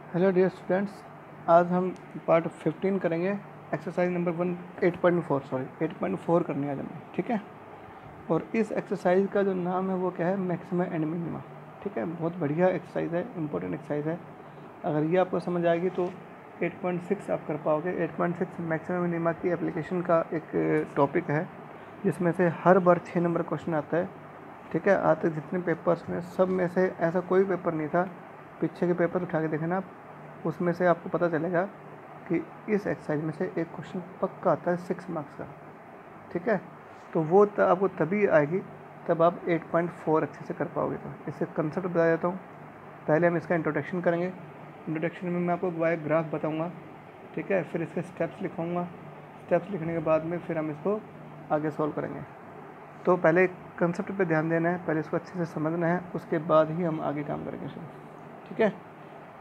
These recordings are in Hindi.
हेलो डियर स्टूडेंट्स, आज हम पार्ट 15 करेंगे। एक्सरसाइज नंबर 8.4 करनी है आज हमें, ठीक है। और इस एक्सरसाइज का जो नाम है वो क्या है, मैक्सिमा एंड मिनिमा, ठीक है। बहुत बढ़िया एक्सरसाइज है, इंपॉर्टेंट एक्सरसाइज है। अगर ये आपको समझ आएगी तो 8.6 आप कर पाओगे। 8.6 मैक्सिमा मिनिमा की एप्लीकेशन का एक टॉपिक है, जिसमें से हर बार 6 नंबर क्वेश्चन आता है, ठीक है। आज तक जितने पेपर्स में, सब में से ऐसा कोई पेपर नहीं था, पीछे के पेपर उठा के देखना आप, उसमें से आपको पता चलेगा कि इस एक्सरसाइज में से एक क्वेश्चन पक्का आता है 6 मार्क्स का, ठीक है। तो वो आपको तभी आएगी तब आप 8.4 अच्छे से कर पाओगे। तो इससे कंसेप्ट बता देता हूँ। पहले हम इसका इंट्रोडक्शन करेंगे। इंट्रोडक्शन में मैं आपको बाय ग्राफ बताऊँगा, ठीक है। फिर इसके स्टेप्स लिखूँगा। स्टेप्स लिखने के बाद में फिर हम इसको आगे सॉल्व करेंगे। तो पहले कंसेप्ट पे ध्यान देना है, पहले इसको अच्छे से समझना है, उसके बाद ही हम आगे काम करेंगे, ठीक है।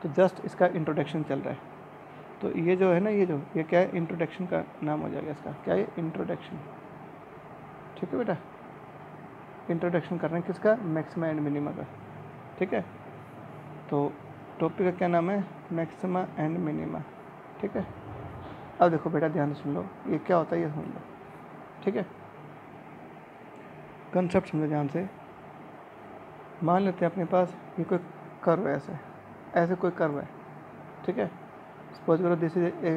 तो जस्ट इसका इंट्रोडक्शन चल रहा है। तो ये जो है ना, ये क्या है, इंट्रोडक्शन का नाम हो जाएगा इसका। क्या है, इंट्रोडक्शन, ठीक है बेटा। इंट्रोडक्शन कर रहे हैं किसका, मैक्सिमा एंड मिनिमा का, ठीक है। तो टॉपिक का क्या नाम है, मैक्सिमा एंड मिनिमा, ठीक है। अब देखो बेटा, ध्यान से सुन लो, ये क्या होता है ये सुन लो, ठीक है। कंसेप्ट समझो ध्यान से। मान लेते हैं अपने पास ये कोई कर्व है, ऐसे कोई कर्व है, ठीक है। सपोज करो this is a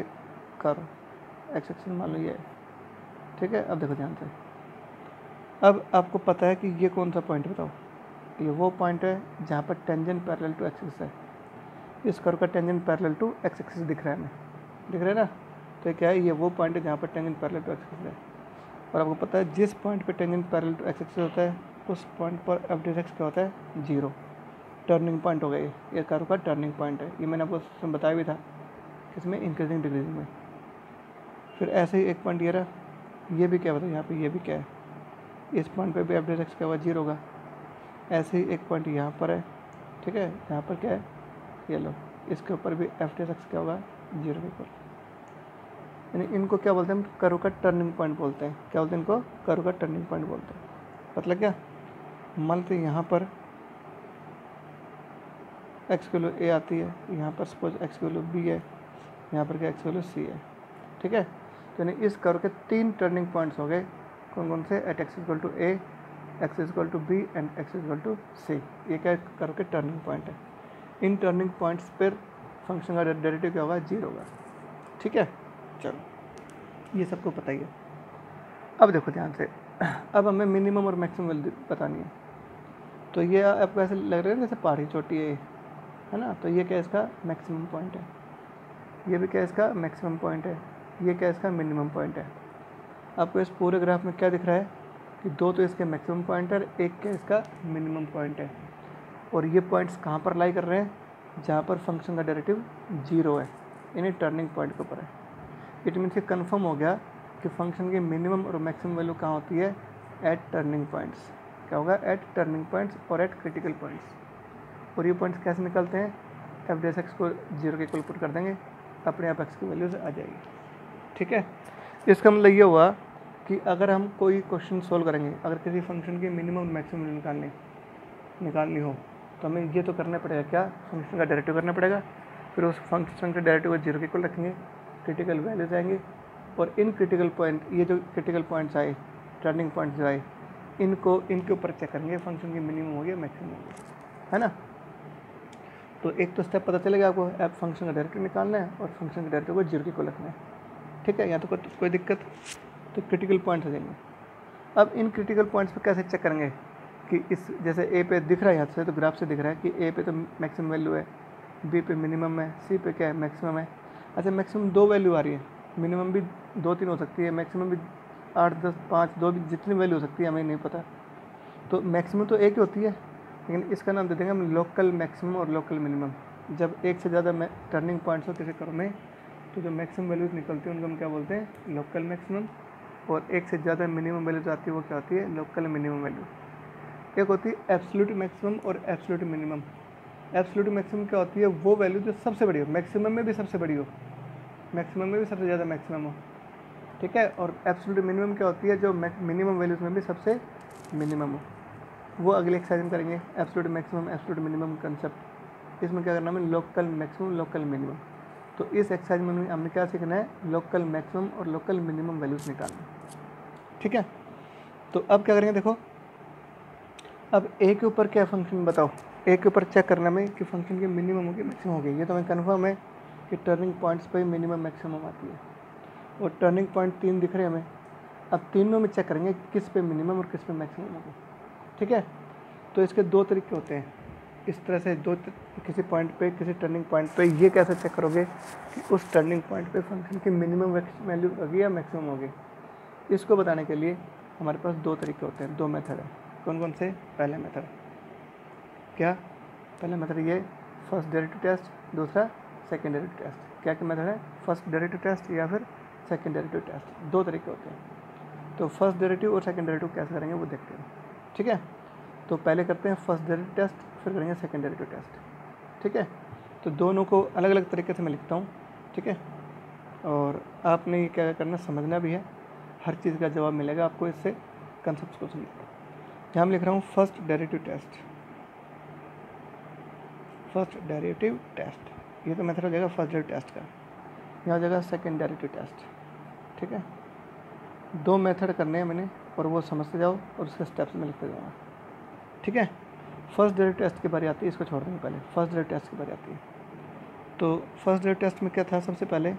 curve, x axis मान लो ये है, ठीक है। अब देखो ध्यान से, अब आपको पता है कि ये कौन सा पॉइंट, बताओ। ये वो पॉइंट है जहाँ पर tangent parallel to X axis है। इस कर्व का tangent parallel to X axis दिख रहा है, हमें दिख रहा है ना। तो ये क्या है, ये वो पॉइंट है जहाँ पर tangent parallel to X axis है। और आपको पता है जिस पॉइंट पर tangent parallel to X axis होता है, उस पॉइंट पर एफ डी एक्स क्या होता है, 0। टर्निंग पॉइंट हो गया ये कर्व का टर्निंग पॉइंट है। ये मैंने आपको बताया भी था, किसमें, इंक्रीजिंग डिक्रीजिंग में। फिर ऐसे ही एक पॉइंट ये रहा, ये भी क्या बताओ, यहाँ पे ये भी क्या है, इस पॉइंट पे भी एफ डी एक्स क्या हुआ, 0 होगा। ऐसे ही एक पॉइंट यहाँ पर है, ठीक है, यहाँ पर क्या है, ये लो, इसके ऊपर भी एफ डी एक्स क्या होगा, 0 के ऊपर। यानी इनको क्या बोलते हैं हम, कर्व का टर्निंग पॉइंट बोलते हैं। क्या बोलते हैं इनको, कर्व का टर्निंग पॉइंट बोलते हैं। मतलब क्या, मान लेते यहाँ पर एक्स की वैल्यू ए आती है, यहाँ पर सपोज एक्स की वैल्यू बी है, यहाँ पर क्या एक्स की वैल्यू सी है, ठीक है। तो यानी इस कर्व के 3 टर्निंग पॉइंट्स हो गए, कौन कौन से, at x equal to a, x equal to b and x equal to c. ये क्या कर्व के टर्निंग पॉइंट है। इन टर्निंग पॉइंट्स पर फंक्शन का डेरिवेटिव क्या होगा, 0 होगा, ठीक है। चलो, ये सबको पता ही है। अब देखो ध्यान से, अब हमें मिनिमम और मैक्सिमम वैल्यू बतानी है। तो ये आपको ऐसे लग रहा है जैसे पहाड़ी चोटी है ना। तो ये क्या इसका मैक्सिमम पॉइंट है, ये भी क्या इसका मैक्सिमम पॉइंट है, ये क्या इसका मिनिमम पॉइंट है। आपको इस पूरे ग्राफ में क्या दिख रहा है कि 2 तो इसके मैक्सिमम पॉइंट है, एक क्या इसका मिनिमम पॉइंट है। और ये पॉइंट्स कहाँ पर लाई कर रहे हैं, जहाँ पर फंक्शन का डेरिवेटिव 0 है, यानी टर्निंग पॉइंट के ऊपर है। इट मीन्स ये कन्फर्म हो गया कि फंक्शन की मिनिमम और मैक्सिमम वैल्यू कहाँ होती है, एट टर्निंग पॉइंट्स। क्या होगा, एट टर्निंग पॉइंट्स और एट क्रिटिकल पॉइंट्स। और ये पॉइंट्स कैसे निकलते हैं, एफ डी एक्स को 0 के इक्वल पुट कर देंगे, अपने आप एक्स की वैल्यूज आ जाएगी, ठीक है। इसका मतलब ये हुआ कि अगर हम कोई क्वेश्चन सोल्व करेंगे, अगर किसी फंक्शन की मिनिमम और मैक्सिमम निकालनी हो, तो हमें ये तो करना पड़ेगा, क्या, फंक्शन का डेरिवेटिव करना पड़ेगा। फिर उस फंक्शन के डेरिवेटिव को 0 के इक्वल रखेंगे, क्रिटिकल वैल्यूज आएंगे, और इन क्रिटिकल पॉइंट, ये जो क्रिटिकल पॉइंट्स आए, टर्निंग पॉइंट्स जो आए, इनके ऊपर चेक करेंगे फंक्शन की मिनिमम हो गया, मैक्सिमम हो गया, है ना। तो एक तो स्टेप पता चलेगा आपको, ऐप फंक्शन का डेरिवेटिव निकालना है और फंक्शन के डेरिवेटिव को 0 के इक्वल रखना है, ठीक है। यहाँ तो कोई दिक्कत, तो क्रिटिकल पॉइंट्स हो जाएंगे। अब इन क्रिटिकल पॉइंट्स पर कैसे चेक करेंगे कि इस, जैसे ए पे दिख रहा है, यहाँ से तो ग्राफ से दिख रहा है कि ए पे तो मैक्सिमम वैल्यू है, बी पे मिनिमम है, सी पे क्या है, मैक्सिमम है। अच्छा, मैक्सिमम 2 वैल्यू आ रही है, मिनिमम भी 2-3 हो सकती है, मैक्सिमम भी 8, 10, 5, 2 भी जितनी वैल्यू हो सकती है, हमें नहीं पता। तो मैक्सिमम तो एक ही होती है, लेकिन इसका नाम दे देंगे हम लोकल मैक्सिमम और लोकल मिनिमम। जब एक से ज़्यादा टर्निंग पॉइंट्स हो किसी कर्व में, तो जो मैक्सिमम वैल्यूज निकलती है उनको हम क्या बोलते हैं, लोकल मैक्सिमम। और एक से ज़्यादा मिनिमम वैल्यूज आती है, वो क्या होती है, लोकल मिनिमम वैल्यू। एक होती है एब्सोल्यूट मैक्सिमम और एब्सोल्यूट मिनिमम। एब्सोल्यूट मैक्सिमम क्या होती है, वो वैल्यू जो सबसे बड़ी हो, मैक्सिमम में भी सबसे बड़ी हो, मैक्सिमम में भी सबसे ज़्यादा मैक्सिमम हो, ठीक है। और एब्सोल्यूट मिनिमम क्या होती है, जो मिनिमम वैल्यूज़ में भी सबसे मिनिमम हो। वो अगले एक्सरसाइज में करेंगे, absolute maximum absolute minimum concept, इसमें क्या करना है, लोकल मैक्सिमम लोकल मिनिमम। तो इस एक्सरसाइज में हमने क्या सीखना है, लोकल मैक्सिमम और लोकल मिनिमम वैल्यूज निकालना। ठीक है, तो अब क्या करेंगे, देखो अब ए के ऊपर क्या फंक्शन बताओ, ए के ऊपर चेक करना में कि फंक्शन की मिनिमम होगी मैक्सिमम होगी। ये तो हमें कन्फर्म है कि टर्निंग पॉइंट्स पे मिनिमम मैक्सिमम आती है, और टर्निंग पॉइंट 3 दिख रहे हैं हमें। अब तीनों में चेक करेंगे किस पे मिनिमम और किस पे मैक्सिमम होगी। ठीक है, तो इसके दो तरीके होते हैं, इस तरह से किसी पॉइंट पे, किसी टर्निंग पॉइंट पे ये कैसे चेक करोगे कि उस टर्निंग पॉइंट पे फंक्शन की मिनिमम वैल्यू होगी या मैक्सिमम होगी। इसको बताने के लिए हमारे पास दो तरीके होते हैं, दो मेथड है। कौन कौन से, पहला मेथड क्या, पहला मेथड ये फर्स्ट डेरिवेटिव टेस्ट, दूसरा सेकेंड डेरिवेटिव टेस्ट। क्या क्या मेथड है, फर्स्ट डेरिवेटिव टेस्ट या फिर सेकेंड डेरिवेटिव टेस्ट, दो तरीके होते हैं। तो फर्स्ट डेरिवेटिव और सेकेंड डेरिवेटिव कैसे करेंगे वो देखते हैं। ठीक है, तो पहले करते हैं फर्स्ट डेरिवेटिव टेस्ट, फिर करेंगे सेकेंड डेरिवेटिव टेस्ट। ठीक है, तो दोनों को अलग अलग तरीके से मैं लिखता हूँ। ठीक है, और आपने ये क्या करना, समझना भी है, हर चीज़ का जवाब मिलेगा आपको इससे, कंसेप्ट को समझ। यहाँ मैं लिख रहा हूँ first derivative test, first derivative test, ये तो मेथड हो जाएगा फर्स्ट डेरिवेटिव टेस्ट का। यहाँ हो जाएगा सेकेंड डेरिवेटिव टेस्ट। ठीक है, दो मेथड करने हैं मैंने, और वो समझते जाओ और उसके स्टेप्स में लिखते जाऊँगा। ठीक है, फर्स्ट डेरिवेटिव टेस्ट की बारी आती है, इसको छोड़ देंगे पहले, फर्स्ट डेरिवेटिव टेस्ट की बारी आती है। तो फर्स्ट डेरिवेटिव टेस्ट में क्या था, सबसे पहले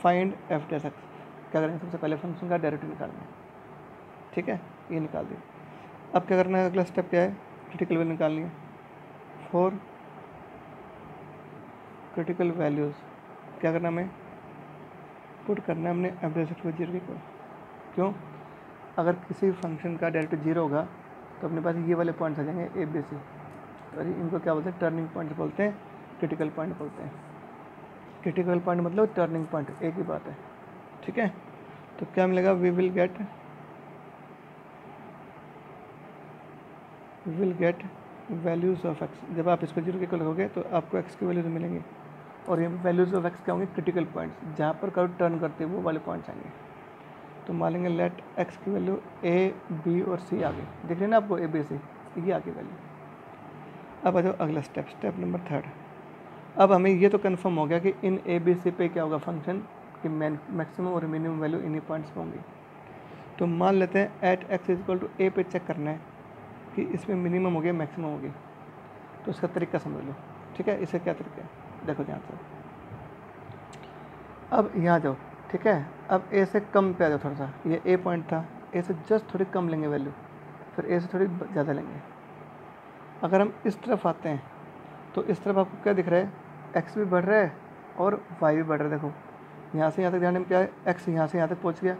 फाइंड एफ डेस एक्स, क्या करेंगे, सबसे पहले फंक्शन का डेरिवेटिव निकालना है। ठीक है, ये निकाल दिया। अब क्या करना है, अगला स्टेप क्या है, क्रिटिकल वैल्यू निकालनी है। फॉर क्रिटिकल वैल्यूज़ क्या करना, हमें पुट करना है हमने एफ डेस एक्स को 0 के इक्वल। क्यों, अगर किसी फंक्शन का डेरिवेटिव 0 होगा तो अपने पास ये वाले पॉइंट्स आ जाएंगे ए बी सी, तो इनको क्या बोलते हैं, टर्निंग पॉइंट्स बोलते हैं, क्रिटिकल पॉइंट बोलते हैं। क्रिटिकल पॉइंट मतलब टर्निंग पॉइंट, एक ही बात है। ठीक है, तो क्या मिलेगा, we will get values of X. जब आप इसको 0 के इक्वल रखोगे तो आपको एक्स की वैल्यूज मिलेंगी, और ये वैल्यूज़ ऑफ एक्स क्या होंगे, क्रिटिकल पॉइंट्स, जहाँ पर कर्व टर्न करते हैं वो वाले पॉइंट्स आएंगे। तो मान लेंगे लेट एक्स की वैल्यू ए बी और सी आ गई, दिख रही है ना आपको, ए बी सी, ये आ गई वैल्यू। अब आ जाओ अगला स्टेप, स्टेप नंबर 3। अब हमें ये तो कंफर्म हो गया कि इन ए बी सी पे क्या होगा, फंक्शन की मैक्सिमम और मिनिमम वैल्यू इन्हीं पॉइंट्स पर होंगी। तो मान लेते हैं at x is equal to a पे चेक करना है कि इसमें मिनिमम होगी मैक्सिमम होगी। तो इसका तरीका समझ लो। ठीक है, इसे क्या तरीका है, देखो ध्यान से। अब यहाँ जाओ, ठीक है, अब ए से कम पे आ जाओ थोड़ा सा, ये ए पॉइंट था, ए से जस्ट थोड़ी कम लेंगे वैल्यू, फिर ए से थोड़ी ज़्यादा लेंगे। अगर हम इस तरफ आते हैं तो इस तरफ आपको क्या दिख रहा है, एक्स भी बढ़ रहा है और वाई भी बढ़ रहा है। देखो यहाँ से यहाँ तक जाने में क्या है, एक्स यहाँ से यहाँ तक पहुँच गया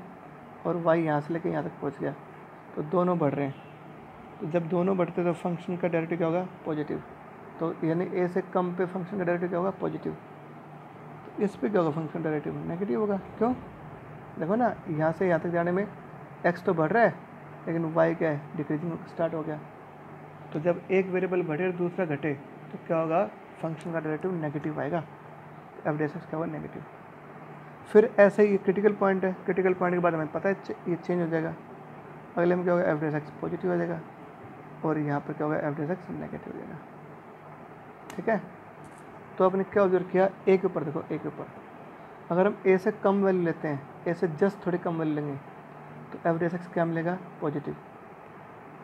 और वाई यहाँ से लेके यहाँ तक पहुँच गया, तो दोनों बढ़ रहे हैं। तो जब दोनों बढ़ते तो फंक्शन का डेरिवेटिव क्या होगा, पॉजिटिव। तो यानी ए से कम पे फंक्शन का डेरिवेटिव क्या होगा, पॉजिटिव। तो इस पे क्या होगा, फंक्शन डेरिवेटिव नेगेटिव होगा। क्यों, देखो ना, यहाँ से यहाँ तक जाने में एक्स तो बढ़ रहा है लेकिन वाई क्या है, डिक्रीजिंग स्टार्ट हो गया। तो जब एक वेरिएबल बढ़े और दूसरा घटे तो क्या होगा, फंक्शन का डेरिवेटिव नेगेटिव आएगा। एफ डेस एक्स क्या होगा, नेगेटिव। फिर ऐसे ही क्रिटिकल पॉइंट है, क्रिटिकल पॉइंट के बाद हमें पता है ये चेंज हो जाएगा। अगले में क्या होगा, एफ डेस एक्स पॉजिटिव हो जाएगा और यहाँ पर क्या होगा, एफ डेस एक्स नेगेटिव हो जाएगा। ठीक है, तो आपने क्या ऑब्जर्व किया, ए के ऊपर देखो, ए के ऊपर अगर हम ए से कम वैल्यू लेते हैं, ए से जस्ट थोड़ी कम वैल्यू लेंगे तो एफ डेस एक्स क्या मिलेगा, पॉजिटिव।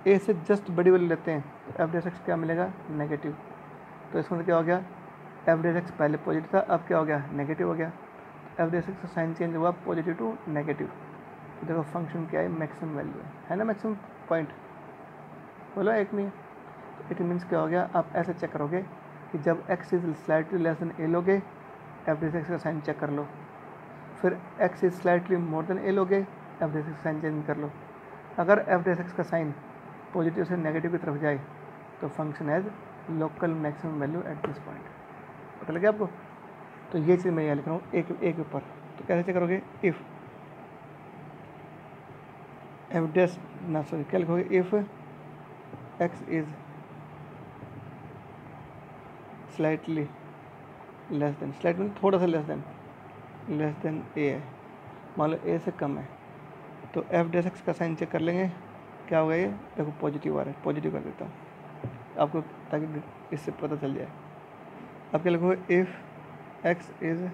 ए से जस्ट बड़ी वैल्यू लेते हैं तो एफ डेस एक्स क्या मिलेगा, नेगेटिव। तो इसमें क्या हो गया, एफ डेस एक्स पहले पॉजिटिव था, अब क्या हो गया, नेगेटिव हो गया। एफ डेस एक्स का साइन चेंज हुआ पॉजिटिव टू नेगेटिव। तो देखो फंक्शन क्या है, मैक्सिमम वैल्यू है ना, मैक्सिमम पॉइंट बोलो एक नहीं है। तो इट मीन्स क्या हो गया, आप ऐसे चेक करोगे कि जब x is slightly less than a लोगे, एफ डेस एक्स का साइन चेक कर लो। फिर x is slightly more than a लोगे, एफ डेस एक्स का साइन चेंज कर लो। अगर एफ डेस एक्स का साइन पॉजिटिव से नेगेटिव की तरफ जाए तो function has local maximum value at this point. पता लगे आपको। तो ये चीज़ मैं यहाँ लिख रहा हूँ एक के ऊपर। तो कैसे चेक करोगे, इफ़ एफ डेस ना सॉरी क्या लिखोगे, if X is slightly less then, slight में थोड़ा सा लेस देन ए है, मान लो ए से कम है, तो एफ डेस एक्स का साइन चेक कर लेंगे क्या होगा, ये देखो पॉजिटिव आ रहा है, पॉजिटिव कर देता हूँ। आपको, ताकि इससे पता चल जाए। अब क्या लिखोगे, if x is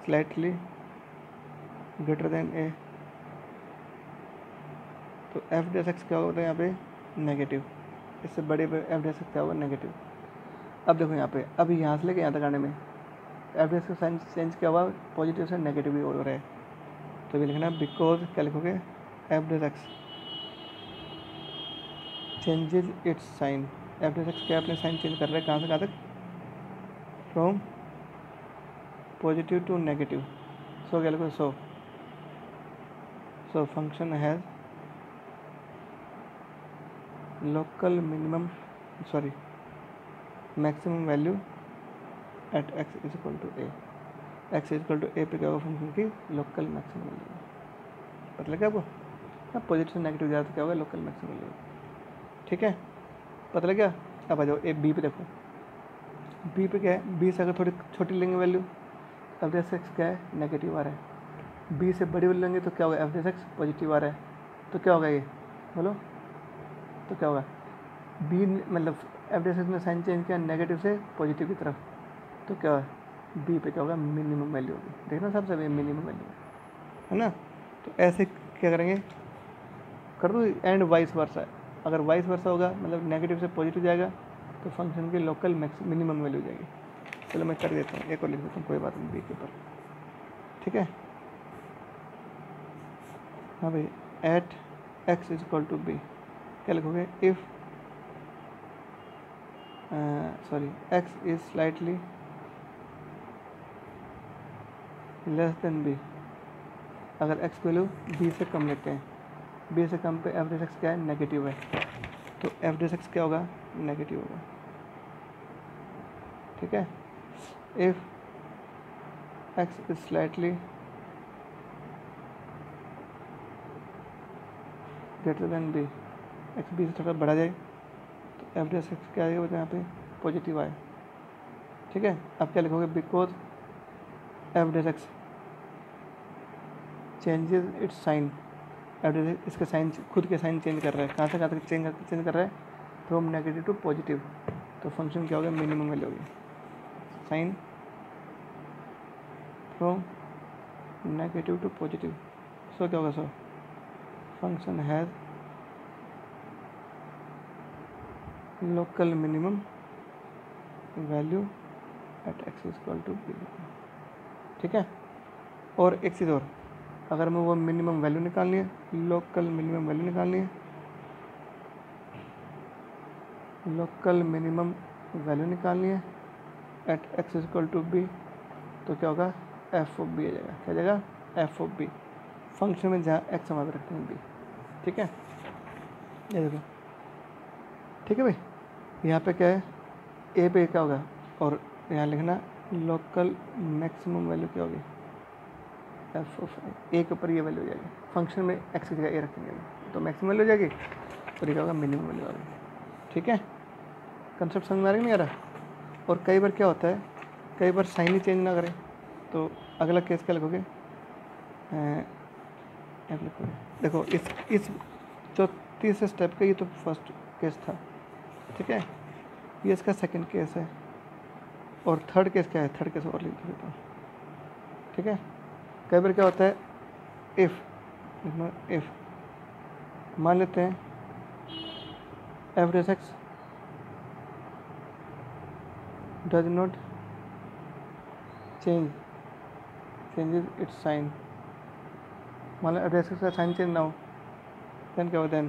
slightly greater than a, तो एफ डैश एक्स क्या होता है यहाँ पे, नेगेटिव। इससे बड़े पे एफ डैश एक्स क्या होगा, नेगेटिव। अब देखो यहाँ पे, अभी यहाँ से लेके यहाँ तक आने में एफ डैश का साइन चेंज क्या हुआ, पॉजिटिव से नेगेटिव भी हो रहा है। तो ये लिखना बिकॉज क्या लिखोगे, F dash X changes its sign. F dash X क्या अपने साइन चेंज कर रहा है, कहाँ से कहाँ तक, from positive to negative. So क्या लिखो, so function has local minimum maximum value at x is equal to a. X is equal to a पे क्या होगा, फंक्शन की लोकल मैक्सिमम वैल्यू। पता लगा आपको, अब पॉजिटिव से नेगेटिव ज़्यादा तो क्या होगा, लोकल मैक्सिमम वैल्यू। ठीक है, पता लग गया। अब आ जाओ ए बी पे, देखो बी पे क्या है, बी से अगर थोड़ी छोटी लेंगे वैल्यू, एफ डैश एक्स क्या है, नेगेटिव आ रहा है। बी से बड़ी वैल्यू लेंगे तो क्या होगा, एफ डैश एक्स पॉजिटिव आ रहा है। तो क्या होगा ये, बोलो, तो क्या होगा, बी मतलब एफ डैश एक्स ने साइन चेंज किया नेगेटिव से पॉजिटिव की तरफ, तो क्या बी पे क्या होगा, मिनिमम वैल्यू होगी। देखना सबसे पहले मिनिमम वैल्यू है ना। तो ऐसे क्या करेंगे, कर दो एंड वाइस वर्सा। अगर वाइस वर्सा होगा, मतलब नेगेटिव से पॉजिटिव जाएगा, तो फंक्शन की लोकल मिनिमम वैल्यू जाएगी। चलो मैं कर देता हूँ, एक और लिख देता हूँ, कोई बात नहीं, बी के ऊपर। ठीक है, हाँ भाई, at x is equal to B क्या लिखोगे, if X is slightly less than B. अगर एक्स वैल्यू बी से कम लेते हैं, बी से कम पे एफ डैश एक्स क्या है, नेगेटिव है, तो एफ डैश एक्स क्या होगा, नेगेटिव होगा। ठीक है, if X is slightly greater than B, X B से थोड़ा बढ़ा जाए तो एफ डैश एक्स क्या आएगा, यहाँ पे पॉजिटिव आए। ठीक है, अब क्या लिखोगे, because F dash X changes its sign. F dash X इसके साइन, खुद के साइन चेंज कर रहा है, कहाँ से कहाँ तक चेंज कर रहा है, फ्रॉम नेगेटिव टू पॉजिटिव। तो फंक्शन क्या होगा, मिनिमम वैल्यू होगी, sign from negative to positive. So क्या होगा, so function has local minimum value at x equal to b. ठीक है, और एक चीज़ और, अगर मैं वो मिनिमम वैल्यू निकालनी है, लोकल मिनिमम वैल्यू निकालनी है, लोकल मिनिमम वैल्यू निकालनी है at x equal to B, तो क्या होगा, एफ ऑफ बी आ जाएगा। क्या जाएगा, एफ ऑफ बी, फंक्शन में जहाँ एक्स हमारे रखते हैं बी। ठीक है, ये देखो, ठीक है भाई, यहाँ पे क्या है, ए पे क्या होगा, और यहाँ लिखना लोकल मैक्सिमम वैल्यू क्या होगी, एफ ऑफ ए के ऊपर ये वैल्यू हो जाएगी। फंक्शन में एक्स की जगह ए रखेंगे तो मैक्सिमम वैल्यू हो जाएगी, और ये क्या होगा, मिनिमम वैल्यू आ गई। ठीक है, कंसेप्ट समझ में आ रहा है, नहीं आ रहा। और कई बार क्या होता है, कई बार साइन ही चेंज ना करें, तो अगला केस क्या लिखोगे, देखो इस जो तीसरे स्टेप का, ये तो फर्स्ट केस था। ठीक है, ये इसका सेकंड केस है, और थर्ड केस क्या है, थर्ड केस और लिख देता हूँ। ठीक है, कई बार क्या होता है, इफ़ मान लेते हैं F dash X does not changes its sign. मान लो एफ डैश एक्स का साइन चेंज ना हो, देन क्या होता है,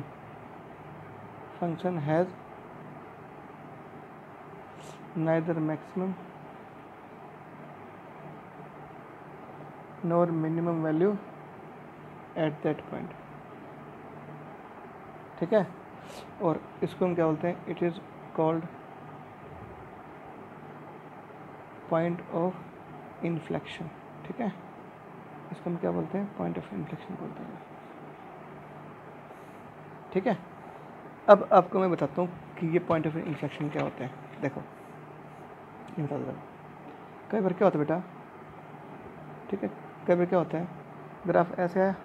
function has neither maximum nor minimum value at that point. ठीक है, और इसको हम क्या बोलते हैं, it is called point of inflection. ठीक है, इसको हम क्या बोलते हैं, पॉइंट ऑफ इन्फ्लेक्शन बोलते हैं। ठीक है, अब आपको मैं बताता हूँ कि ये पॉइंट ऑफ इन्फ्लेक्शन क्या होते हैं। देखो ये बता दो, कई बार क्या होता है बेटा, ठीक है, कई बार क्या होता है, ग्राफ ऐसे आया,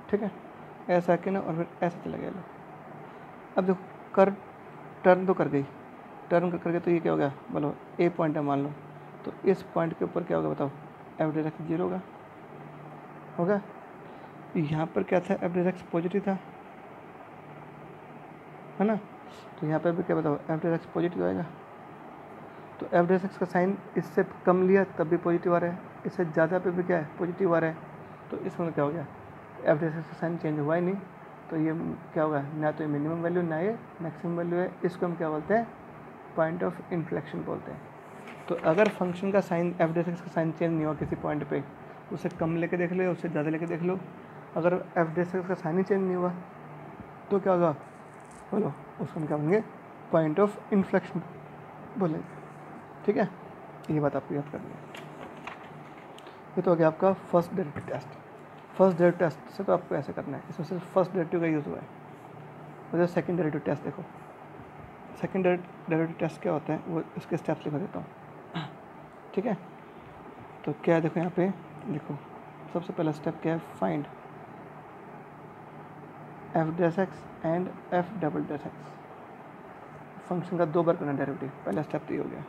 ठीक है, ऐसा आके ना, और फिर ऐसा चला गया, अब देखो कर टर्न तो कर गई, टर्न कर गए तो ये क्या हो गया, बोलो ए पॉइंट है मान लो, तो इस पॉइंट के ऊपर क्या होगा बताओ, एफ डेस एक्स 0 होगा। यहाँ पर क्या था, एफ डेस एक्स पॉजिटिव था, है ना, तो यहाँ पर भी क्या बताओ, एफ डेस एक्स पॉजिटिव आएगा। तो एफ डेस एक्स का साइन इससे कम लिया तब भी पॉजिटिव आ रहा है, इससे ज़्यादा पे भी क्या है, पॉजिटिव आ रहा है। तो इसमें क्या हो गया, एफ डेस एक्स का साइन चेंज हुआ ही नहीं, तो ये क्या होगा, ना तो ये मिनिमम वैल्यू ना ये मैक्सिमम वैल्यू है। इसको हम क्या बोलते हैं, पॉइंट ऑफ इन्फ्लेक्शन बोलते हैं। तो अगर फंक्शन का साइन एफ डेस एक्स का साइन चेंज नहीं हुआ किसी पॉइंट पे, उसे कम लेके देख लो, उससे ज़्यादा लेके देख लो। अगर एफ डेस एक्स का साइन ही चेंज नहीं हुआ तो क्या होगा, बोलो उसको हम क्या बोलेंगे, पॉइंट ऑफ इन्फ्लेक्शन बोलेंगे। ठीक है, ये बात आपको याद करनी है। ये तो हो गया आपका first derivative test. First derivative test से तो आपको ऐसे करना है, इसमें सिर्फ फर्स्ट डेरिवेटिव का यूज़ हुआ है। और सेकंड डेरिवेटिव टेस्ट देखो, सेकंड डेरिवेटिव टेस्ट क्या होता है वो इसके स्टेप्स लिखा देता हूँ। ठीक है, तो क्या है देखो यहाँ पे, देखो सबसे पहला स्टेप क्या है, find F dash X and F double dash X. Function का 2 बार करना डेरिवेटिव, पहला स्टेप तो ये हो गया।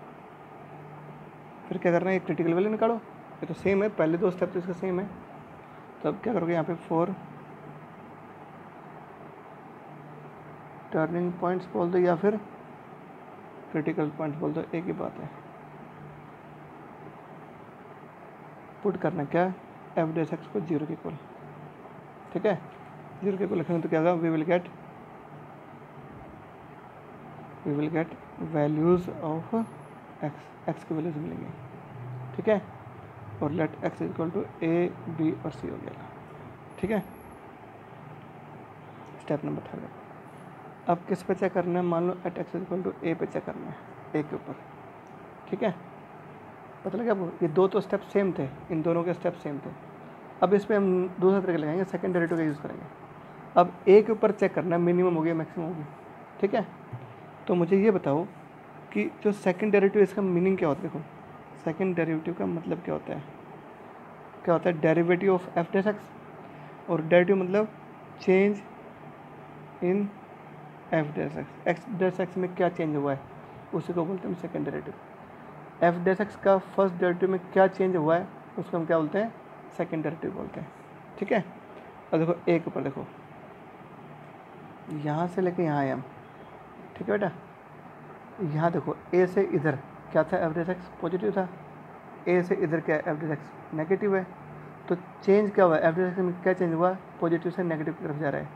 फिर क्या करना है, एक क्रिटिकल वैल्यू निकालो, ये तो सेम है, पहले 2 स्टेप तो इसका सेम है। तो अब क्या करोगे यहाँ पे 4 टर्निंग पॉइंट्स बोल दो या फिर क्रिटिकल पॉइंट्स बोल दो, एक ही बात है। पुट करना क्या, एफ डेस एक्स को 0 के इक्वल। ठीक है, 0 के इक्वल लिखेंगे तो क्या होगा, we will get values of X, X की वैल्यूज मिलेंगी। ठीक है, और let X equal to A B और सी हो गया। ठीक है, स्टेप नंबर 3। अब किस पे चेक करना है, मान लो at x equal to a पे चेक करना है, ए के ऊपर। ठीक है, पता लगा आपको, ये 2 तो स्टेप सेम थे, इन दोनों के स्टेप सेम थे। अब इस पर हम दूसरा तरीका लगाएंगे, सेकंड डेरिवेटिव का यूज़ करेंगे। अब ए के ऊपर चेक करना है, मिनिमम हो गया मैक्सिमम हो गया। ठीक है, तो मुझे ये बताओ कि जो सेकंड डेरिवेटिव, इसका मीनिंग क्या होता है। देखो सेकंड डेरिवेटिव का मतलब क्या होता है, क्या होता है, derivative of F dash X, और डेरिवेटिव मतलब change in F dash X, X dash X में क्या चेंज हुआ है उसी को बोलते हैं second derivative. F dash x का फर्स्ट डेरिवेटिव में क्या चेंज हुआ है उसको हम क्या बोलते हैं, सेकंड डेरिवेटिव बोलते हैं। ठीक है, और देखो ए के ऊपर देखो, यहाँ से लेके यहाँ आए हम। ठीक है बेटा, यहाँ देखो ए से इधर क्या था, एफ डेस एक्स पॉजिटिव था, ए से इधर क्या है, एफ डेस एक्स नेगेटिव है। तो चेंज क्या हुआ, एफ डेस एक्स में क्या चेंज हुआ, पॉजिटिव से नेगेटिव की तरफ जा रहा है।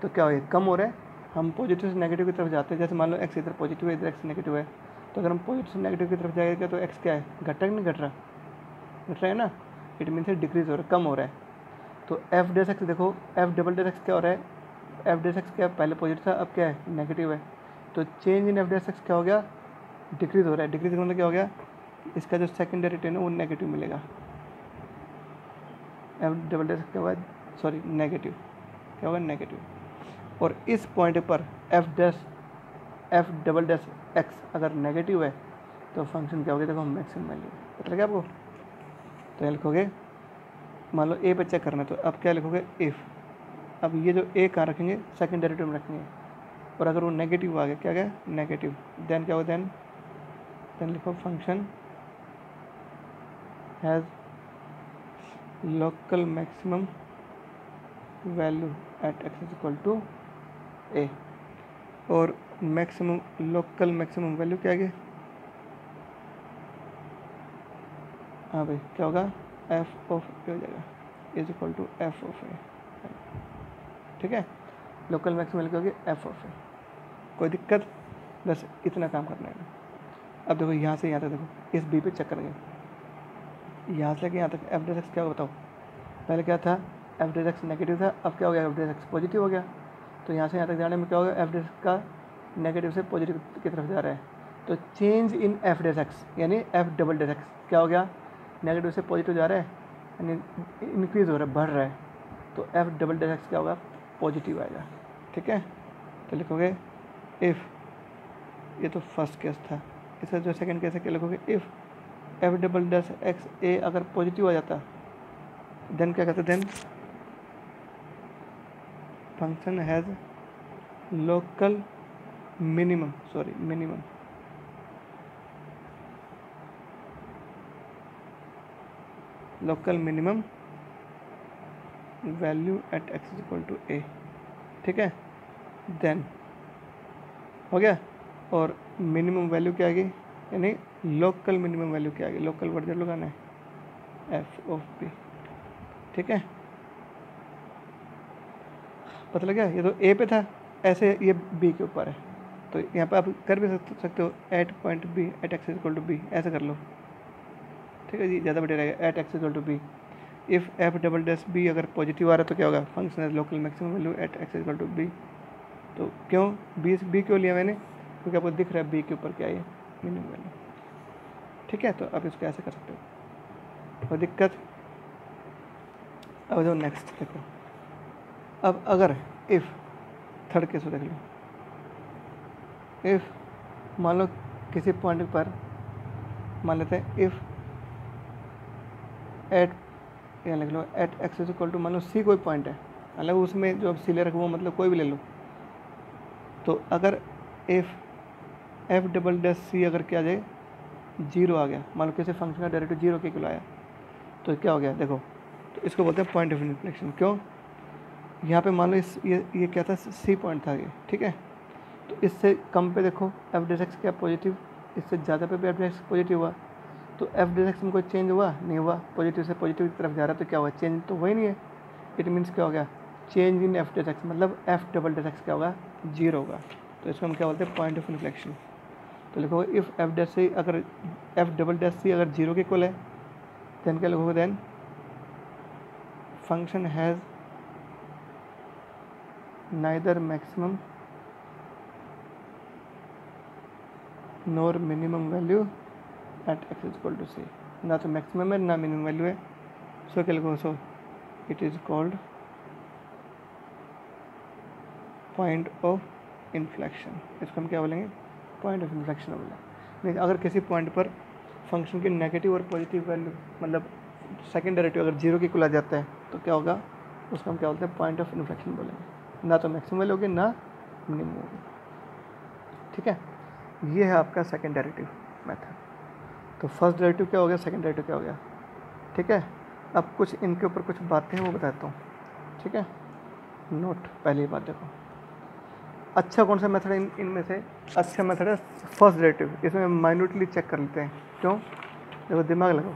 तो क्या हो, ये कम हो रहा है, हम पॉजिटिव से नेगेटिव की तरफ जाते हैं। जैसे मान लो एक्स इधर पॉजिटिव है, इधर एक्स नेगेटिव है, तो अगर हम पॉजिटिव से नेगेटिव की तरफ जाएगा तो एक्स क्या है, घट रहा है, नहीं घट रहा, घट रहा है ना, इट मीन्स डिक्रीज हो रहा है, कम हो रहा है। तो एफ डेस एक्स देखो, एफ डबल डेस एक्स क्या हो रहा है, एफ डेस एक्स क्या पहले पॉजिटिव था, अब क्या है नेगेटिव है। तो change in F dash X क्या हो गया, डिक्रीज हो रहा है। डिक्रीज मतलब क्या हो गया, इसका जो सेकंड डेरिवेटिव है वो नेगेटिव मिलेगा। एफ डबल डेस के बाद सॉरी नेगेटिव, क्या होगा नेगेटिव। और इस पॉइंट पर एफ डबल डेस एक्स अगर नेगेटिव है तो फंक्शन क्या होगा, देखो मैक्सिमम वैल्यू, पता लगा आपको। तो यहाँ लिखोगे, मान लो ए पे चेक करना है, तो अब क्या लिखोगे, इफ़, अब ये जो ए कहाँ रखेंगे, सेकंड डेरिवेटिव में रखेंगे, और अगर वो नेगेटिव आ गया, क्या गया नेगेटिव, देन क्या होगा, देन लिखो function has local maximum value at x is equal to a, और मैक्सिमम लोकल मैक्सिमम वैल्यू क्या है, हाँ भाई क्या होगा, एफ ऑफ ए हो जाएगा, is equal to f of a. ठीक है, लोकल मैक्सिमम वैल्यू क्या होगी, एफ ऑफ ए। कोई दिक्कत, बस इतना काम करना है। अब देखो यहाँ से यहाँ तक देखो, इस बी पे चेक करेंगे, यहाँ से लेके यहाँ तक एफ डेस एक्स क्या होगा बताओ। पहले क्या था, एफ डेस एक्स नेगेटिव था, अब क्या हो गया, एफ डेस एक्स पॉजिटिव हो गया। तो यहाँ से यहाँ तक जाने में क्या होगा, एफ डेस का नेगेटिव से पॉजिटिव की तरफ जा रहा है। तो change in F dash X यानी एफ डबल डेस एक्स क्या हो गया, नेगेटिव से पॉजिटिव जा रहा है, यानी इंक्रीज़ हो रहा है, बढ़ रहा है। तो एफ डबल डेस एक्स क्या होगा, पॉजिटिव आएगा। ठीक है, तो लिखोगे इफ़, ये तो फर्स्ट केस था, इसका जो सेकंड केस है क्या लिखोगे, if F double dash x a अगर पॉजिटिव आ जाता, देन क्या कहते, then function has local minimum value at x is equal to a. ठीक है, देन हो गया। और मिनिमम वैल्यू क्या आ गई, यानी लोकल मिनिमम वैल्यू क्या आ गई, लोकल वर्ड लगाना है एफ ऑफ बी। ठीक है, पता लग गया। ये तो ए पे था, ऐसे ये बी के ऊपर है, तो यहाँ पे आप कर भी सकते हो at point B at x equal to B, ऐसे कर लो। ठीक है जी, ज़्यादा बढ़िया रहेगा। At x equal to B, if F double dash B अगर पॉजिटिव आ रहा है तो क्या होगा, फंक्शन है local maximum value at x equal to B. तो क्यों बी क्यों लिया मैंने, क्योंकि आपको दिख रहा है बी के ऊपर क्या है, मिनिमम वैल्यू। ठीक है, तो आप इसको ऐसे कर सकते हो, और दिक्कत। अब जाओ नेक्स्ट देखो। अब अगर इफ़ थर्ड केस को देख लो, इफ़ मान लो किसी पॉइंट पर मान लेते हैं इफ़ एट, यहाँ लिख लो at x is equal to, मान लो सी कोई पॉइंट है, हालांकि उसमें जो अब सी ले रखो वो मतलब कोई भी ले लो। तो अगर if F double dash C अगर क्या आ जाए, जीरो आ गया, मान लो किसी फंक्शन का डेरिवेटिव जीरो के किलो आया, तो क्या हो गया देखो, तो इसको बोलते हैं पॉइंट ऑफ इन्फ्लेक्शन। क्यों, यहाँ पे मान लो ये क्या था, सी पॉइंट था ये। ठीक है, तो इससे कम पे देखो एफ डैश एक्स क्या पॉजिटिव, इससे ज़्यादा पे भी एफ डैश एक्स पॉजिटिव हुआ, तो एफ डैश एक्स में कोई चेंज हुआ नहीं हुआ, पॉजिटिव से पॉजिटिव की तरफ जा रहा है, तो क्या हुआ, चेंज तो वही नहीं है। इट मीन्स क्या हो गया, change in F dash x, मतलब एफ डबल डैश एक्स क्या होगा, जीरो होगा। तो इसको हम क्या बोलते हैं, पॉइंट ऑफ इन्फ्लेक्शन। तो लिखोगे इफ़ एफ डैश सी अगर एफ डबल डैश सी अगर जीरो के इक्वल है, देन क्या लिखोगे, then function has neither maximum nor minimum value at x is equal to c, ना तो मैक्सिमम है ना मिनिमम वैल्यू है। सो क्या लिखो, so it is called point of inflection. इसको हम क्या बोलेंगे, पॉइंट ऑफ इन्फ्लेक्शन बोलेंगे। अगर किसी पॉइंट पर फंक्शन की नेगेटिव और पॉजिटिव वैल्यू, मतलब सेकेंड डेरिवेटिव अगर जीरो के इक्वल आ जाता है, तो क्या होगा, उसको हम क्या बोलते हैं, पॉइंट ऑफ इन्फ्लेक्शन बोलेंगे। ना तो मैक्सिमम वैल्यू होगी ना मिनिमम होगी। ठीक है, ये है आपका सेकेंड डेरिवेटिव मेथड। तो फर्स्ट डेरिवेटिव क्या हो गया, सेकेंड डेरिवेटिव क्या हो गया। ठीक है, अब कुछ इनके ऊपर कुछ बातें हैं वो बताता हूँ। ठीक है, नोट, पहली बात देखो, अच्छा कौन सा मेथड है इनमें से, अच्छा मेथड है फर्स्ट डेरिवेटिव। इसमें माइन्यूटली चेक कर लेते हैं। क्यों, देखो दिमाग लगाओ।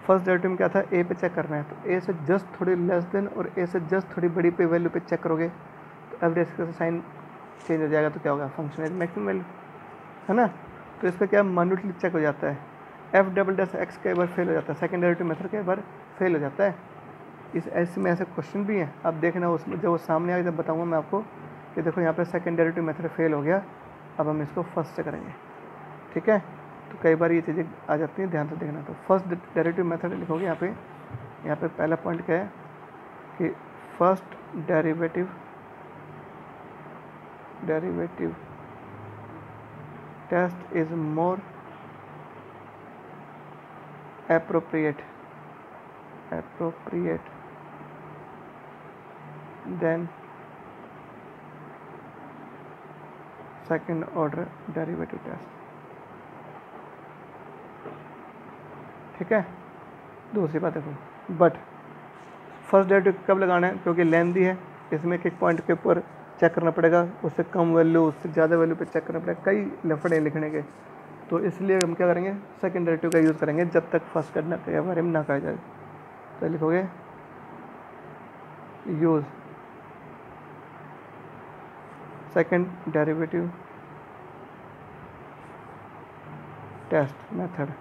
फर्स्ट डेरिवेटिव में क्या था, ए पे चेक करना है, तो ए से जस्ट थोड़ी लेस देन और ए से जस्ट थोड़ी बड़ी पे वैल्यू पे चेक करोगे, तो एवरेज का साइन चेंज हो जाएगा, तो क्या होगा, फंक्शन इज मैक्सिमम वैल्यू, है ना। तो इस पर क्या माइन्यूटली चेक हो जाता है। एफ डबल डैश एक्स कई बार फेल हो जाता है, सेकेंड डेरिवेटिव मेथड कई बार फेल हो जाता है। इस ऐसे में ऐसे क्वेश्चन भी हैं, आप देखना उसमें जब वो सामने आएगा जब बताऊँगा मैं आपको कि देखो यहाँ पे सेकेंड डेरिवेटिव मेथड फेल हो गया, अब हम इसको फर्स्ट से करेंगे। ठीक है, तो कई बार ये चीज़ें आ जाती हैं, ध्यान से देखना। तो फर्स्ट डेरिवेटिव मेथड लिखोगे यहाँ पे पहला पॉइंट क्या है कि first derivative test is more appropriate than second order derivative test। ठीक है, दूसरी बात देखो, बट फर्स्ट डेरिवेटिव कब लगाना है, क्योंकि लेंथी है, इसमें एक पॉइंट के ऊपर चेक करना पड़ेगा, उससे कम वैल्यू उससे ज़्यादा वैल्यू पे चेक करना पड़ेगा, कई लफड़े लिखने के। तो इसलिए हम क्या करेंगे, सेकेंड डेरिवेटिव का यूज़ करेंगे जब तक फर्स्ट करना के बारे में ना कहा जाए। तो लिखोगे use second derivative test method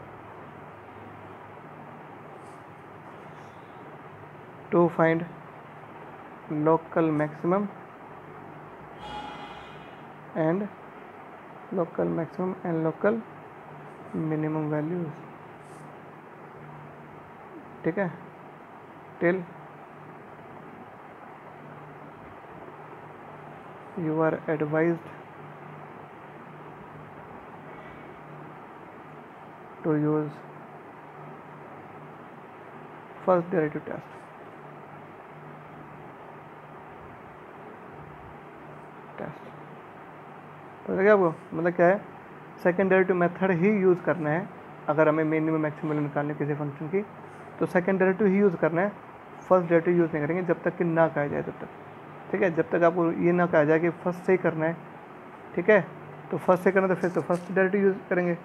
to find local maximum and local minimum values। ठीक है, till you are advised to use first derivative test। समझ गया आपको? मतलब क्या है, सेकेंड डेरिवेटिव मेथड ही यूज़ करना है अगर हमें मिनिमम मैक्सिमम वैल्यू निकालनी है किसी फंक्शन की, तो सेकेंड डेरिवेटिव ही यूज़ करना है, फर्स्ट डेरिवेटिव यूज़ नहीं करेंगे जब तक कि ना कहा जाए तब तक। ठीक है, जब तक आपको ये ना कहा जाए कि फर्स्ट से ही करना है, ठीक है, तो फर्स्ट से करना तो फिर तो फर्स्ट डेरिवेटिव यूज़ करेंगे।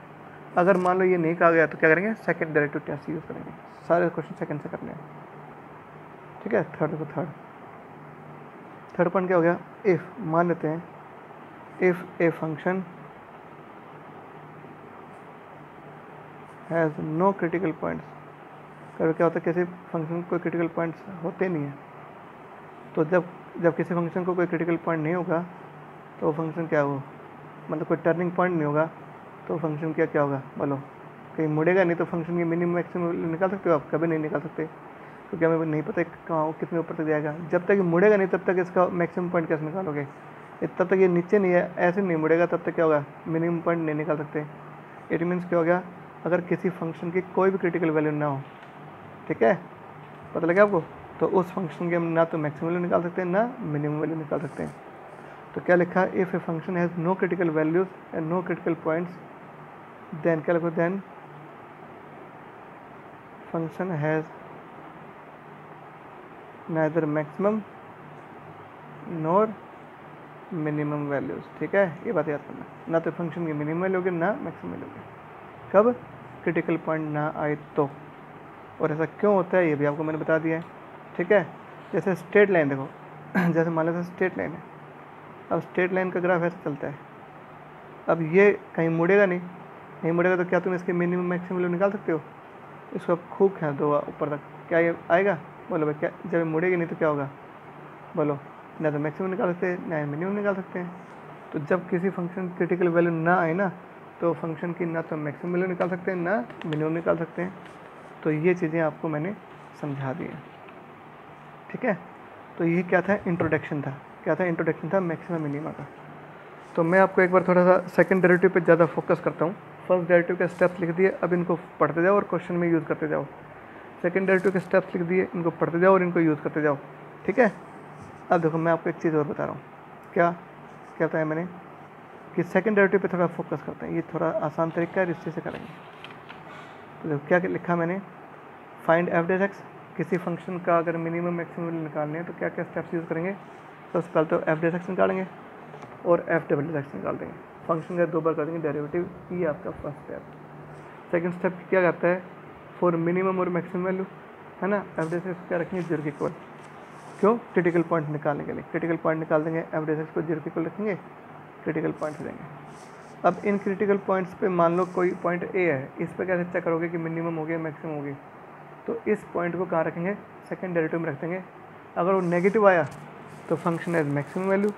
अगर मान लो ये नहीं कहा गया तो क्या करेंगे, सेकेंड डेरिवेटिव टेस्ट यूज़ करेंगे। सारे क्वेश्चन सेकेंड से करने हैं। ठीक है, थर्ड पॉइंट क्या हो गया, इफ़ मान लेते हैं if a function has no critical points, कभी क्या होता है किसी फंक्शन को क्रिटिकल पॉइंट्स होते नहीं है, तो जब किसी फंक्शन को कोई क्रिटिकल पॉइंट नहीं होगा तो फंक्शन क्या हो, मतलब कोई टर्निंग पॉइंट नहीं होगा तो फंक्शन क्या होगा बोलो, कहीं मुड़ेगा नहीं। तो फंक्शन की मिनिमम मैक्सिमम निकाल सकते हो आप? कभी नहीं निकाल सकते, क्योंकि हमें नहीं पता कहाँ कितने ऊपर तक जाएगा। जब तक ये मुड़ेगा नहीं तब तक इसका मैक्सिमम पॉइंट कैसे निकालोगे? तब तक ये नीचे नहीं है, ऐसे नहीं मुड़ेगा तब तक क्या होगा, मिनिमम पॉइंट नहीं निकाल सकते। इट मीन्स क्या हो गया, अगर किसी फंक्शन की कोई भी क्रिटिकल वैल्यू ना हो, ठीक है, पता लगा आपको, तो उस फंक्शन के हम ना तो मैक्सिमम वैल्यू निकाल सकते हैं ना मिनिमम वैल्यू निकाल सकते हैं। तो क्या लिखा है, if a function has no critical values and no critical points, then क्या लिखो, then function has neither maximum nor minimum values. ठीक है, ये बात याद करना, ना तो फंक्शन की मिनिमम वैल्यू होगी ना मैक्सिमम वैल्यू होगी, कब क्रिटिकल पॉइंट ना आए तो। और ऐसा क्यों होता है ये भी आपको मैंने बता दिया है। ठीक है, जैसे स्ट्रेट लाइन देखो, जैसे मान लेते स्ट्रेट लाइन है, अब स्ट्रेट लाइन का ग्राफ ऐसे चलता है, अब ये कहीं मुड़ेगा नहीं मुड़ेगा, तो क्या तुम इसके मिनिमम मैक्सिमम वैल्यू निकाल सकते हो? इसको आप खूब खींच दो ऊपर तक, क्या ये आएगा? बोलो भाई, क्या जब मुड़ेगी नहीं तो क्या होगा, बोलो, ना तो मैक्सिमम निकाल सकते हैं ना मिनिमम निकाल सकते हैं। तो जब किसी फंक्शन क्रिटिकल वैल्यू ना आए ना, तो फंक्शन की ना तो मैक्सिमम वैल्यू निकाल सकते हैं ना मिनिमम निकाल सकते हैं। तो ये चीज़ें आपको मैंने समझा दी हैं। ठीक है, तो ये क्या था, इंट्रोडक्शन था। क्या था, इंट्रोडक्शन था मैक्सिमम मिनिमम का। तो मैं आपको एक बार थोड़ा सा सेकंड डेरिवेटिव पे ज़्यादा फोकस करता हूँ। फर्स्ट डेरिवेटिव के स्टेप्स लिख दिए, अब इनको पढ़ते जाओ और क्वेश्चन में यूज़ करते जाओ। सेकंड डेरिवेटिव के स्टेप्स लिख दिए, इनको पढ़ते जाओ और इनको यूज़ करते जाओ। ठीक है, अब देखो मैं आपको एक चीज़ और बता रहा हूँ। क्या बताया मैंने कि सेकंड डेरिवेटिव पे थोड़ा फोकस करते हैं, ये थोड़ा आसान तरीका है, इसी से करेंगे। तो देखो क्या लिखा मैंने, फाइंड एफ डैश एक्स, किसी फंक्शन का अगर मिनिमम मैक्सिमम निकालने हैं तो क्या क्या स्टेप्स यूज़ करेंगे। सबसे पहले तो एफ डैश एक्स निकालेंगे और एफ डबल डैश एक्स निकाल देंगे, फंक्शन का 2 बार कर देंगे डेरिवेटिव, ये आपका फर्स्ट स्टेप। सेकंड स्टेप क्या करता है, फॉर मिनिमम और मैक्सिमम वैल्यू, है ना, एफ डैश एक्स क्या रखेंगे, 0 के इक्वल। क्यों, क्रिटिकल पॉइंट निकालने के लिए, क्रिटिकल पॉइंट निकाल देंगे, एफ डैश एक्स को 0 के इक्वल रखेंगे, क्रिटिकल पॉइंट्स देंगे। अब इन क्रिटिकल पॉइंट्स पे मान लो कोई पॉइंट ए है, इस पर कैसे चेक करोगे कि मिनिमम हो गया मैक्सिमम हो गई, तो इस पॉइंट को कहाँ रखेंगे, सेकंड डेरिवेटिव में रख देंगे। अगर वो नेगेटिव आया तो फंक्शन एज मैक्सिमम वैल्यू,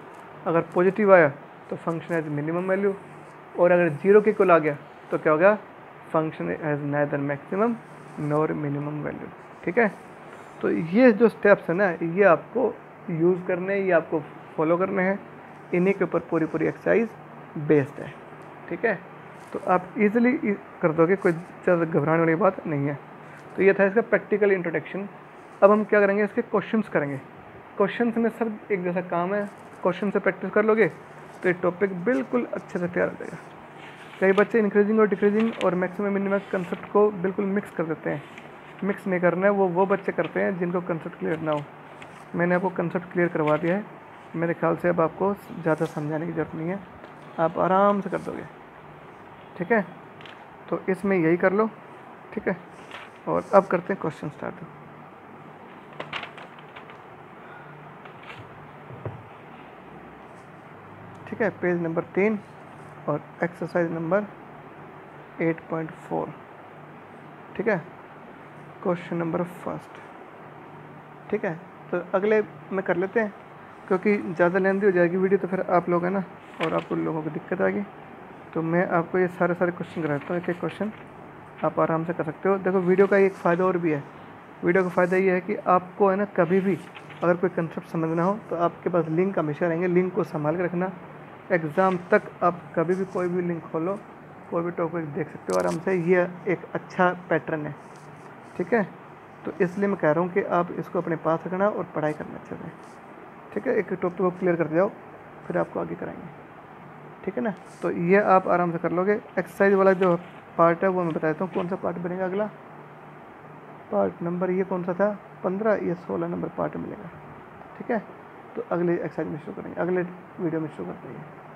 अगर पॉजिटिव आया तो फंक्शन एज मिनिमम वैल्यू, और अगर 0 के इक्वल आ गया तो क्या हो गया, function has neither maximum nor minimum value. ठीक है, तो ये जो स्टेप्स है ना, ये आपको यूज़ करने हैं, ये आपको फॉलो करने हैं, इन्हीं के ऊपर पूरी एक्सरसाइज बेस्ड है। ठीक है, तो आप इजीली कर दोगे, कोई ज़्यादा घबराने वाली बात नहीं है। तो ये था इसका प्रैक्टिकल इंट्रोडक्शन। अब हम क्या करेंगे, इसके क्वेश्चंस करेंगे। क्वेश्चंस में सब एक जैसा काम है, क्वेश्चन से प्रैक्टिस कर लोगे तो ये टॉपिक बिल्कुल अच्छे से तैयार हो जाएगा। कई बच्चे इंक्रीजिंग और डिक्रीजिंग और मैक्सिमम मिनिमम कंसेप्ट को बिल्कुल मिक्स कर देते हैं। मिक्स नहीं करना है, वो बच्चे करते हैं जिनको कंसेप्ट क्लियर ना हो। मैंने आपको कंसेप्ट क्लियर करवा दिया है, मेरे ख्याल से अब आपको ज़्यादा समझाने की ज़रूरत नहीं है, आप आराम से कर दोगे। ठीक है, तो इसमें यही कर लो। ठीक है, और अब करते हैं क्वेश्चन स्टार्ट। ठीक है, पेज नंबर 3 और एक्सरसाइज नंबर 8.4। ठीक है, क्वेश्चन नंबर फर्स्ट। ठीक है, तो अगले में कर लेते हैं, क्योंकि ज़्यादा लेंदी हो जाएगी वीडियो तो फिर आप लोग है ना, और आपको लोगों को दिक्कत आएगी। तो मैं आपको ये सारे क्वेश्चन कराता हूँ, एक क्वेश्चन आप आराम से कर सकते हो। देखो, वीडियो का एक फ़ायदा और भी है। वीडियो का फ़ायदा ये है कि आपको है ना, कभी भी अगर कोई कंसेप्ट समझना हो तो आपके पास लिंक हमेशा रहेंगे, लिंक को संभाल के रखना। एग्ज़ाम तक आप कभी भी कोई भी लिंक खोलो, कोई भी टॉपिक देख सकते हो आराम से, ये एक अच्छा पैटर्न है। ठीक है, तो इसलिए मैं कह रहा हूँ कि आप इसको अपने पास रखना और पढ़ाई करना अच्छे से। ठीक है, एक टॉपिक को क्लियर करते जाओ, फिर आपको आगे कराएंगे। ठीक ठीक है ना। तो ये आप आराम से कर लोगे। एक्सरसाइज वाला जो पार्ट है वो मैं बता देता हूँ कौन सा पार्ट बनेगा। अगला पार्ट नंबर ये कौन सा था 15, ये 16 नंबर पार्ट मिलेगा। ठीक है, तो अगले एक्सरसाइज में शुरू करेंगे, अगले वीडियो में शुरू करते हैं।